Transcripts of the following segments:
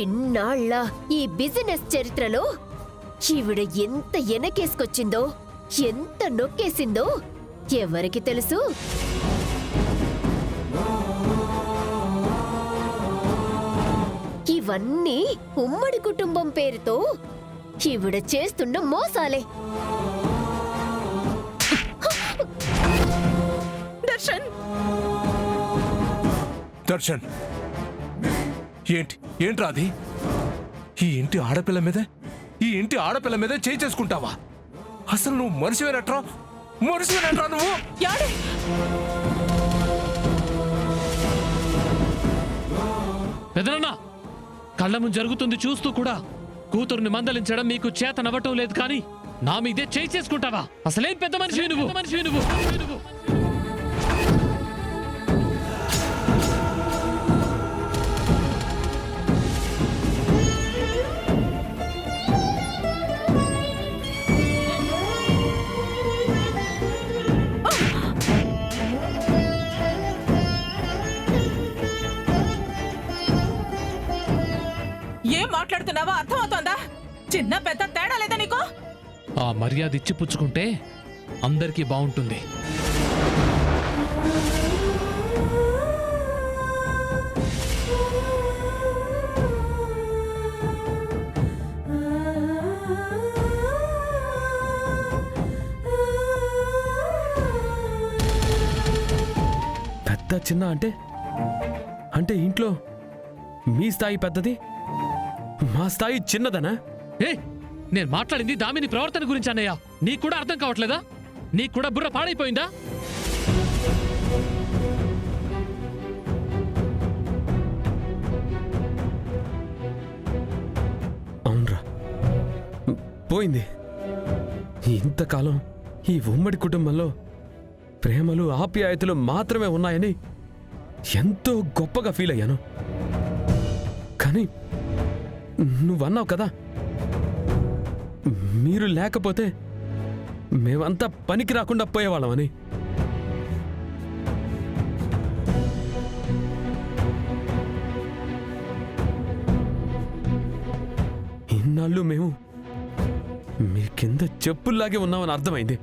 ఇన్నాళ్ళ ఈ బిజినెస్ చరిత్రలో ఈవిడ ఎంత ఎనకేసుకొచ్చిందో, ఎంత నొక్కేసిందో ఎవరికి తెలుసు? ఇవన్నీ ఉమ్మడి కుటుంబం పేరుతో ఈవిడ చేస్తున్న మోసాలే. దర్శన్, దర్శన్, ఏంట్రా అది? ఈ ఇంటి ఆడపిల్ల మీద చేయి చేసుకుంటావా? అసలు నువ్వు మనిషివేనట్రా నువ్వు? పెదనన్నా, కళ్ళ ముందు జరుగుతుంది చూస్తూ కూడా కూతురుని మందలించడం మీకు చేత నవ్వటం లేదు, కానీ నా మీదే చేయి చేసుకుంటావా? అసలేం పెద్ద మనిషివి నువ్వు. ఏం మాట్లాడుతున్నావా? అర్థమవుతోందా? చిన్న పెద్ద తేడా లేదా నీకు? ఆ మర్యాద ఇచ్చి పుచ్చుకుంటే అందరికీ బాగుంటుంది. పెద్ద చిన్న అంటే ఇంట్లో మీ స్థాయి పెద్దది, మా స్థాయి చిన్నదనా? నేను మాట్లాడింది దామిని ప్రవర్తన గురించి అన్నయ్య. నీకు కూడా అర్థం కావట్లేదా? నీకు కూడా బుర్ర పాడైపోయిందా? అవునరా, పోయింది. ఇంతకాలం ఈ ఉమ్మడి కుటుంబంలో ప్రేమలు ఆప్యాయతలు మాత్రమే ఉన్నాయని ఎంతో గొప్పగా ఫీల్ అయ్యాను. కానీ నువ్వన్నావు కదా, మీరు లేకపోతే మేమంతా పనికి రాకుండా పోయేవాళ్ళమని. ఇన్నాళ్ళు మేము మీ కింద చెప్పుల్లాగే ఉన్నామని అర్థమైంది.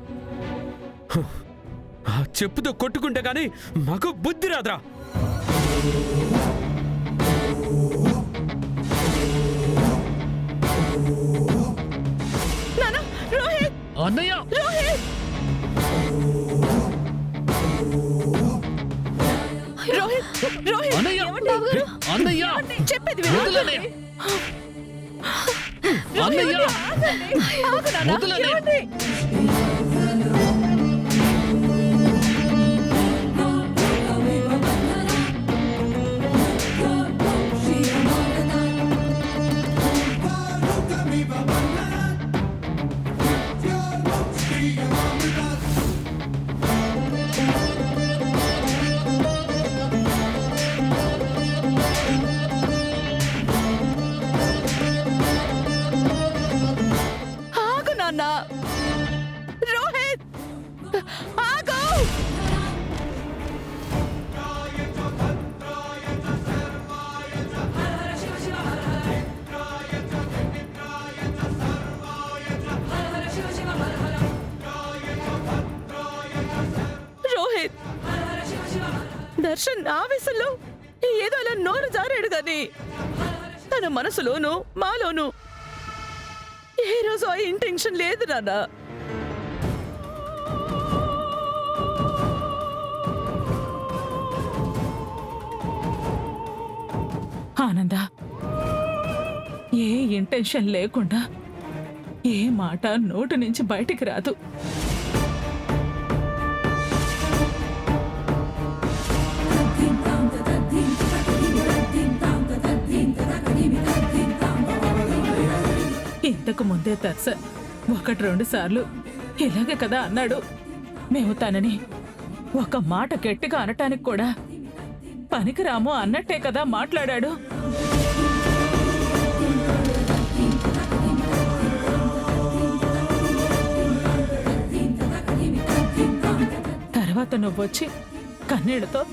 ఆ చెప్పుతో కొట్టుకుంటే గానీ మాకు బుద్ధి రాదురా. అన్నయ్య, అన్నయ్య, చెప్పేది రోహిత్, ఆగు! రోహిత్, దర్శన్ ఆవేశంలో ఏదో అలా నోరు జారాడు గాని తన మనసులోనూ మాలోనూ ఏ రోజు ఆ ఇంటెన్షన్ లేదు నాన్న. ఆనంద, ఏ ఇంటెన్షన్ లేకుండా ఏ మాట నోటి నుంచి బయటికి రాదు. ఇంతకు ముందే దర్శన్ 1-2 సార్లు ఇలాగే కదా అన్నాడు. మేము తనని ఒక మాట గట్టిగా అనటానికి కూడా పనికిరాము అన్నట్టే కదా మాట్లాడాడు. తర్వాత నువ్వొచ్చి కన్నీళ్లతో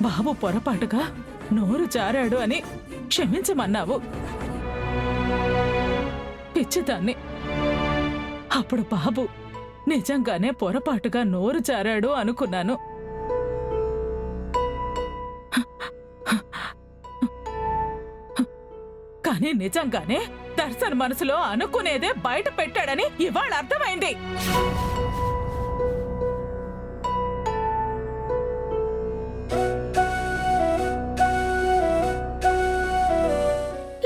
బాబు పొరపాటుగా నోరు జారాడు అని క్షమించమన్నావు. పిచ్చిదాన్ని. అప్పుడు బాబు నిజంగానే పొరపాటుగా నోరు జారాడు అనుకున్నాను. కానీ నిజంగానే దర్శన్ మనసులో అనుకునేదే బయట పెట్టాడని ఇవాళ అర్థమైంది.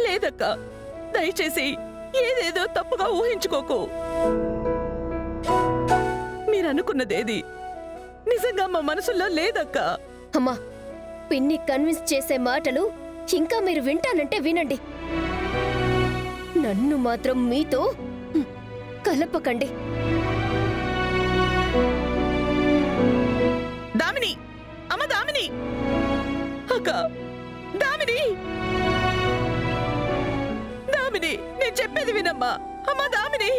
లేదక్క, దయచేసి ఏదేదో తప్పుగా ఊహించుకోకు. మీరనుకున్నదేది నిజంగా మా మనసులో లేదక్క. అమ్మా, పిన్ని కన్విన్స్ చేసే మాటలు ఇంకా మీరు వింటానంటే వినండి. నన్ను మాత్రం మీతో కలపకండి. దామిని, అమ్మ దామిని, అక్క దామిని, దామిని, నేను చెప్పేది వినమ్మా. అమ్మ దామిని.